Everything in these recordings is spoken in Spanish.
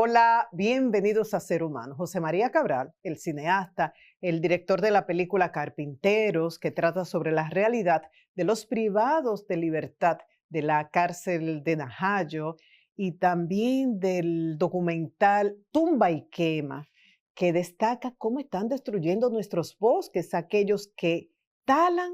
Hola, bienvenidos a Ser Humano. José María Cabral, el cineasta, el director de la película Carpinteros, que trata sobre la realidad de los privados de libertad de la cárcel de Najayo, y también del documental Tumba y Quema, que destaca cómo están destruyendo nuestros bosques aquellos que talan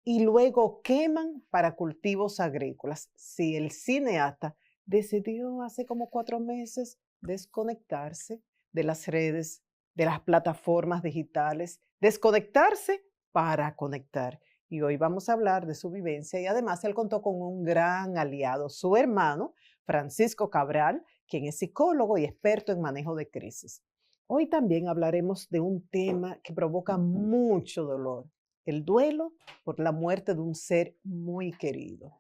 y luego queman para cultivos agrícolas. Si el cineasta decidió hace como 4 meses desconectarse de las redes, de las plataformas digitales, desconectarse para conectar. Y hoy vamos a hablar de su vivencia y además él contó con un gran aliado, su hermano Francisco Cabral, quien es psicólogo y experto en manejo de crisis. Hoy también hablaremos de un tema que provoca mucho dolor, el duelo por la muerte de un ser muy querido.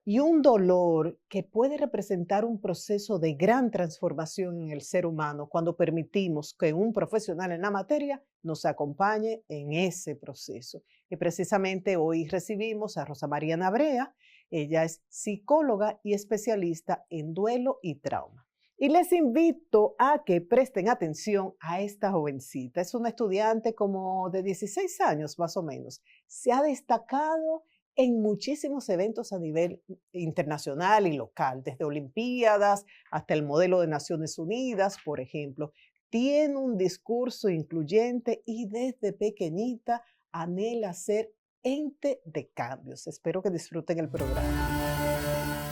Y un dolor que puede representar un proceso de gran transformación en el ser humano cuando permitimos que un profesional en la materia nos acompañe en ese proceso. Y precisamente hoy recibimos a Rosa María Nabrea. Ella es psicóloga y especialista en duelo y trauma. Y les invito a que presten atención a esta jovencita. Es una estudiante como de 16 años más o menos. Se ha destacado en muchísimos eventos a nivel internacional y local, desde Olimpiadas hasta el modelo de Naciones Unidas, por ejemplo. Tiene un discurso incluyente y desde pequeñita anhela ser ente de cambios. Espero que disfruten el programa.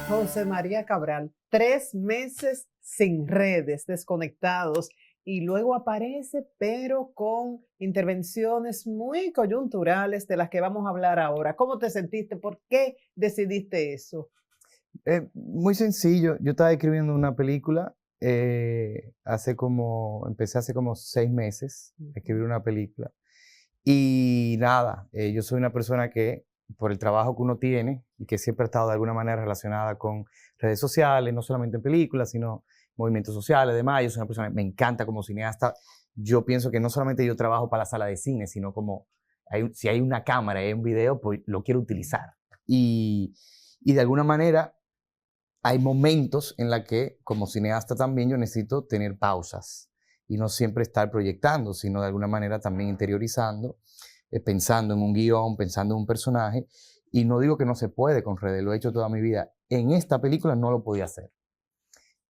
José María Cabral, 3 meses sin redes, desconectados, y luego aparece, pero con intervenciones muy coyunturales de las que vamos a hablar ahora. ¿Cómo te sentiste? ¿Por qué decidiste eso? Muy sencillo. Yo estaba escribiendo una película, empecé hace como 6 meses a escribir una película. Y nada, yo soy una persona que, por el trabajo que uno tiene y que siempre ha estado de alguna manera relacionada con redes sociales, no solamente en películas, sino movimientos sociales, demás. Yo soy una persona que me encanta como cineasta. Yo pienso que no solamente yo trabajo para la sala de cine, sino como si hay una cámara y hay un video, pues lo quiero utilizar. Y de alguna manera hay momentos en los que, como cineasta también, yo necesito tener pausas y no siempre estar proyectando, sino de alguna manera también interiorizando, pensando en un guión, pensando en un personaje. Y no digo que no se puede con redes, lo he hecho toda mi vida. En esta película no lo podía hacer.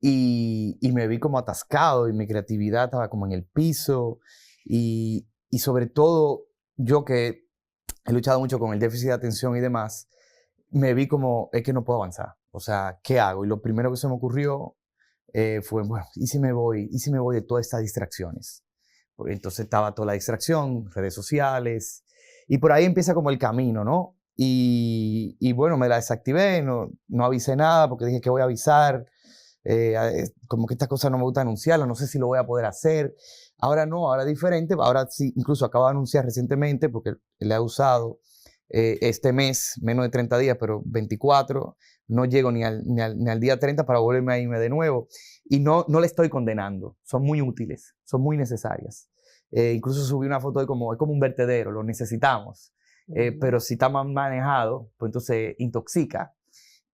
Y me vi como atascado y mi creatividad estaba como en el piso. Y sobre todo, yo que he luchado mucho con el déficit de atención y demás, me vi como, es que no puedo avanzar. O sea, ¿qué hago? Y lo primero que se me ocurrió fue, bueno, ¿y si me voy? ¿Y si me voy de todas estas distracciones? Porque entonces estaba toda la distracción, redes sociales, y por ahí empieza como el camino, ¿no? Y bueno, me la desactivé, no avisé nada porque dije que voy a avisar. Como que estas cosas no me gusta anunciarlas, no sé si lo voy a poder hacer. Ahora no, ahora es diferente. Ahora sí, incluso acabo de anunciar recientemente porque le he usado este mes, menos de 30 días, pero 24, no llego ni al día 30 para volverme a irme de nuevo. Y no le estoy condenando, son muy útiles, son muy necesarias. Incluso subí una foto de es como un vertedero, lo necesitamos. Pero si está mal manejado, pues entonces intoxica.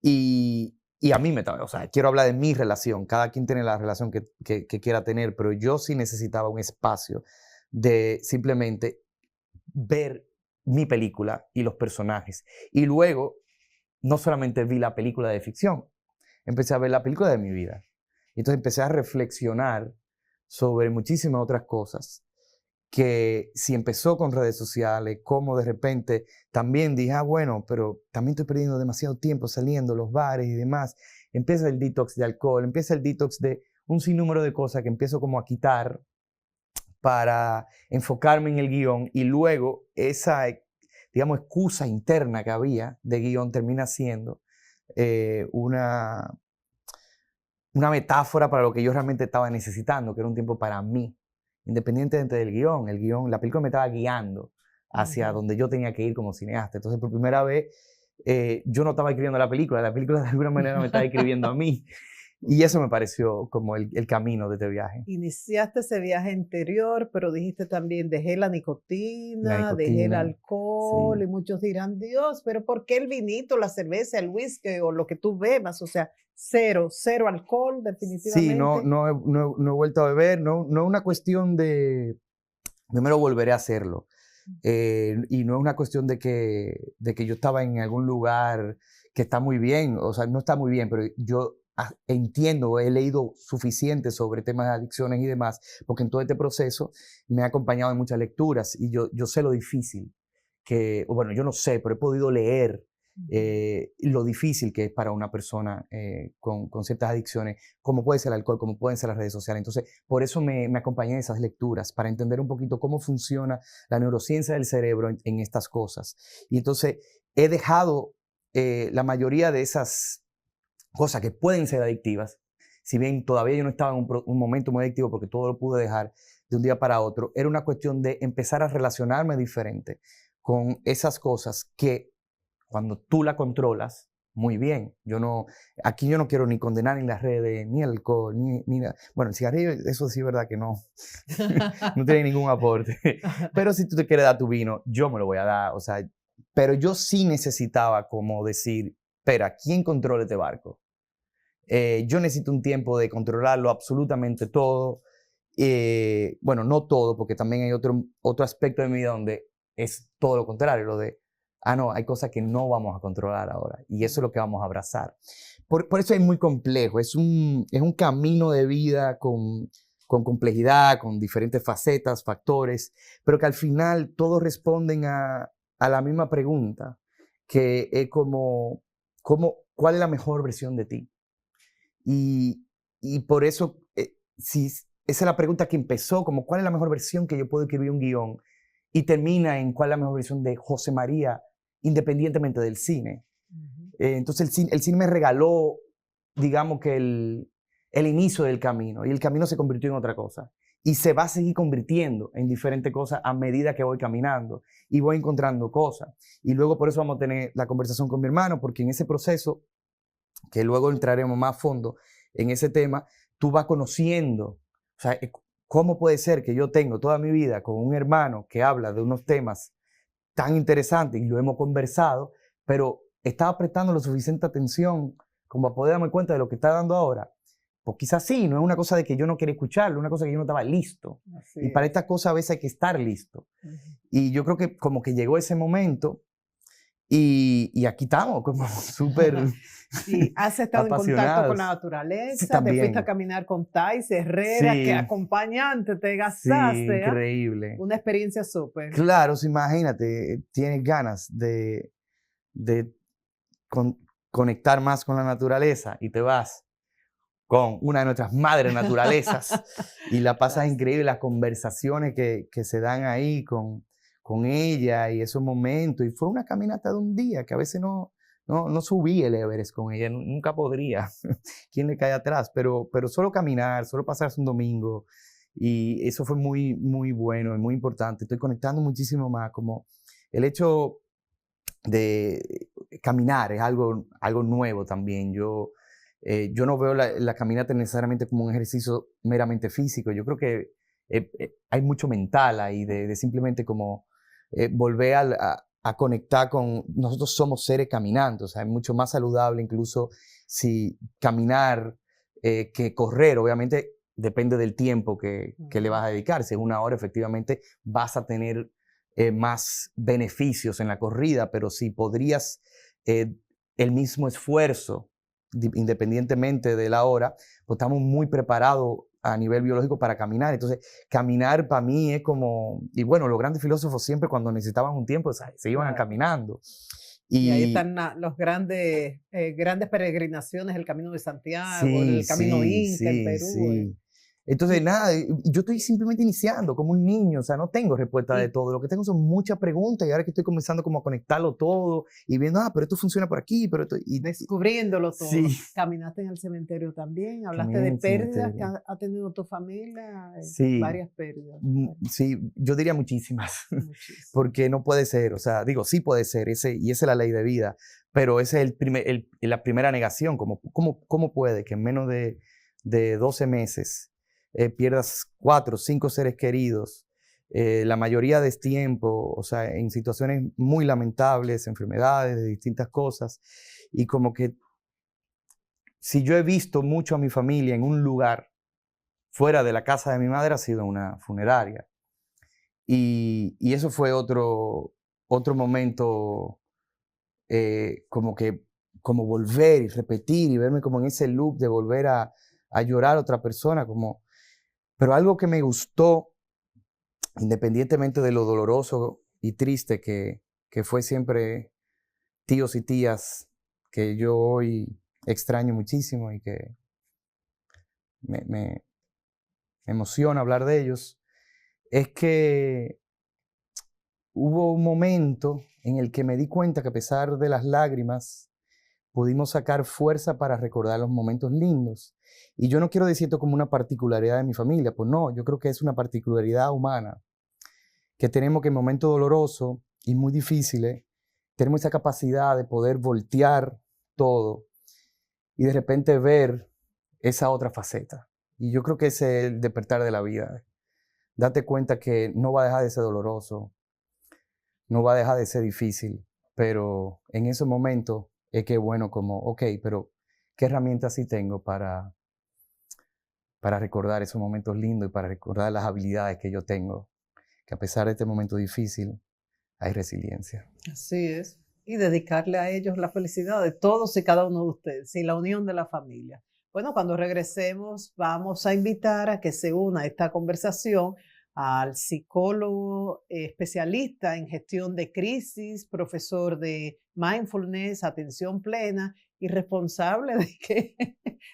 Y a mí o sea, quiero hablar de mi relación, cada quien tiene la relación que quiera tener, pero yo sí necesitaba un espacio de simplemente ver mi película y los personajes. Y luego, no solamente vi la película de ficción, empecé a ver la película de mi vida. Y entonces empecé a reflexionar sobre muchísimas otras cosas que si empezó con redes sociales, como de repente también dije, bueno, pero también estoy perdiendo demasiado tiempo saliendo a los bares y demás. Empieza el detox de alcohol, empieza el detox de un sinnúmero de cosas que empiezo como a quitar para enfocarme en el guión, y luego esa, digamos, excusa interna que había de guión termina siendo una metáfora para lo que yo realmente estaba necesitando, que era un tiempo para mí, independientemente del guión. La película me estaba guiando hacia donde yo tenía que ir como cineasta. Entonces, por primera vez, yo no estaba escribiendo la película de alguna manera me estaba escribiendo a mí. Y eso me pareció como el camino de este viaje. Iniciaste ese viaje interior, pero dijiste también, dejé la nicotina, dejé el alcohol, sí. y muchos dirán, Dios, pero ¿por qué el vinito, la cerveza, el whisky o lo que tú bebas? O sea, cero alcohol, definitivamente. Sí, no he vuelto a beber, no es una cuestión de, primero volveré a hacerlo. Y no es una cuestión de que yo estaba en algún lugar que está muy bien, o sea, no está muy bien, pero yo entiendo, he leído suficiente sobre temas de adicciones y demás, porque en todo este proceso me ha acompañado en muchas lecturas y yo sé lo difícil que, bueno, yo no sé, pero he podido leer lo difícil que es para una persona con ciertas adicciones, como puede ser el alcohol, como pueden ser las redes sociales. Entonces, por eso me acompañé en esas lecturas, para entender un poquito cómo funciona la neurociencia del cerebro en estas cosas. Y entonces, he dejado la mayoría de esas cosas que pueden ser adictivas, si bien todavía yo no estaba en un momento muy adictivo porque todo lo pude dejar de un día para otro, era una cuestión de empezar a relacionarme diferente con esas cosas que cuando tú la controlas, muy bien. Aquí yo no quiero ni condenar ni las redes, ni el alcohol, ni nada. Bueno, el cigarrillo, eso sí es verdad que no, no tiene ningún aporte. Pero si tú te quieres dar tu vino, yo me lo voy a dar. O sea, pero yo sí necesitaba como decir, espera, ¿quién controla este barco? Yo necesito un tiempo de controlarlo absolutamente todo. Bueno, no todo, porque también hay otro aspecto de mi vida donde es todo lo contrario, lo de, no, hay cosas que no vamos a controlar ahora y eso es lo que vamos a abrazar. Por eso es muy complejo, es un camino de vida con complejidad, con diferentes facetas, factores, pero que al final todos responden a la misma pregunta, que es ¿cuál es la mejor versión de ti? Y por eso, si esa es la pregunta que empezó, como ¿cuál es la mejor versión que yo puedo escribir un guión? Y termina en ¿cuál es la mejor versión de José María, independientemente del cine? Entonces el cine me regaló, digamos que el inicio del camino, y el camino se convirtió en otra cosa. Y se va a seguir convirtiendo en diferentes cosas a medida que voy caminando y voy encontrando cosas. Y luego por eso vamos a tener la conversación con mi hermano, porque en ese proceso, que luego entraremos más a fondo en ese tema, tú vas conociendo, o sea, ¿cómo puede ser que yo tengo toda mi vida con un hermano que habla de unos temas tan interesantes y lo hemos conversado, pero estaba prestando la suficiente atención como para poder darme cuenta de lo que está dando ahora? Pues quizás sí, no es una cosa de que yo no quería escucharlo, es una cosa que yo no estaba listo. Y para estas cosas a veces hay que estar listo. Y yo creo que como que llegó ese momento y aquí estamos, como súper Y has estado en contacto con la naturaleza, te fuiste a caminar con Thais Herrera, que acompañante te gastaste. Sí, increíble. Una experiencia súper. Claro, imagínate, tienes ganas de conectar más con la naturaleza y te vas con una de nuestras madres naturalezas y la pasas increíble, las conversaciones que se dan ahí con ella y esos momentos. Y fue una caminata de un día que a veces no subí el Everest con ella, nunca podría. ¿Quién le cae atrás? Pero solo caminar, solo pasarse un domingo. Y eso fue muy, muy bueno y muy importante. Estoy conectando muchísimo más, como el hecho de caminar es algo nuevo también. Yo no veo la caminata necesariamente como un ejercicio meramente físico. Yo creo que hay mucho mental ahí de simplemente como volver a conectar con... Nosotros somos seres caminantes, o sea, es mucho más saludable incluso si caminar que correr. Obviamente depende del tiempo que le vas a dedicar. Si es una hora, efectivamente vas a tener más beneficios en la corrida, pero si podrías el mismo esfuerzo, independientemente de la hora, pues estamos muy preparados a nivel biológico para caminar. Entonces, caminar para mí es como... Y bueno, los grandes filósofos siempre cuando necesitaban un tiempo se iban caminando. Y ahí están los grandes peregrinaciones, el Camino de Santiago, sí, el Camino Inca en Perú. Sí. Entonces, nada, yo estoy simplemente iniciando como un niño, o sea, no tengo respuesta de todo. Lo que tengo son muchas preguntas y ahora que estoy comenzando como a conectarlo todo y viendo, pero esto funciona por aquí, pero esto... Y descubriéndolo todo. Sí. Caminaste en el cementerio también, hablaste de pérdidas que ha tenido tu familia, varias pérdidas. Sí, yo diría muchísimas, porque no puede ser, o sea, digo, sí puede ser, y esa es la ley de vida, pero esa es la primera negación. ¿Cómo puede que en menos de 12 meses pierdas 4 o 5 seres queridos, la mayoría de tiempo, o sea, en situaciones muy lamentables, enfermedades, de distintas cosas, y como que si yo he visto mucho a mi familia en un lugar fuera de la casa de mi madre, ha sido una funeraria. Y eso fue otro momento, como volver y repetir y verme como en ese loop de volver a llorar a otra persona. Pero algo que me gustó, independientemente de lo doloroso y triste que fue siempre tíos y tías que yo hoy extraño muchísimo y que me emociona hablar de ellos, es que hubo un momento en el que me di cuenta que a pesar de las lágrimas, pudimos sacar fuerza para recordar los momentos lindos. Y yo no quiero decir esto como una particularidad de mi familia, pues no, yo creo que es una particularidad humana, que tenemos que en momentos dolorosos y muy difíciles, tenemos esa capacidad de poder voltear todo y de repente ver esa otra faceta. Y yo creo que ese es el despertar de la vida. Date cuenta que no va a dejar de ser doloroso, no va a dejar de ser difícil, pero en ese momento es que bueno, como, ok, pero ¿qué herramientas sí tengo para recordar esos momentos lindos y para recordar las habilidades que yo tengo? Que a pesar de este momento difícil, hay resiliencia. Así es. Y dedicarle a ellos la felicidad de todos y cada uno de ustedes y la unión de la familia. Bueno, cuando regresemos vamos a invitar a que se una a esta conversación al psicólogo especialista en gestión de crisis, profesor de mindfulness, atención plena y responsable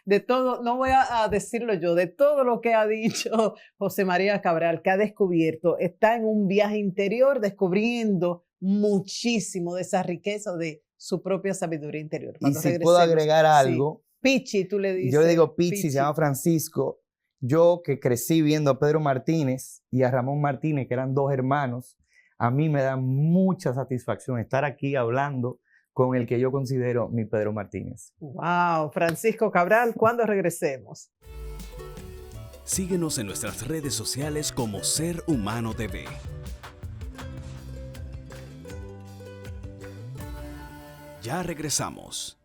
de todo, no voy a decirlo yo, de todo lo que ha dicho José María Cabral, que ha descubierto, está en un viaje interior descubriendo muchísimo de esa riqueza de su propia sabiduría interior. Cuando y si puedo agregar algo, sí. Pichi, tú le dices. Yo le digo Pichi, se llama Francisco. Yo que crecí viendo a Pedro Martínez y a Ramón Martínez, que eran 2 hermanos, a mí me da mucha satisfacción estar aquí hablando con el que yo considero mi Pedro Martínez. Wow, Francisco Cabral, ¿cuándo regresemos? Síguenos en nuestras redes sociales como Ser Humano TV. Ya regresamos.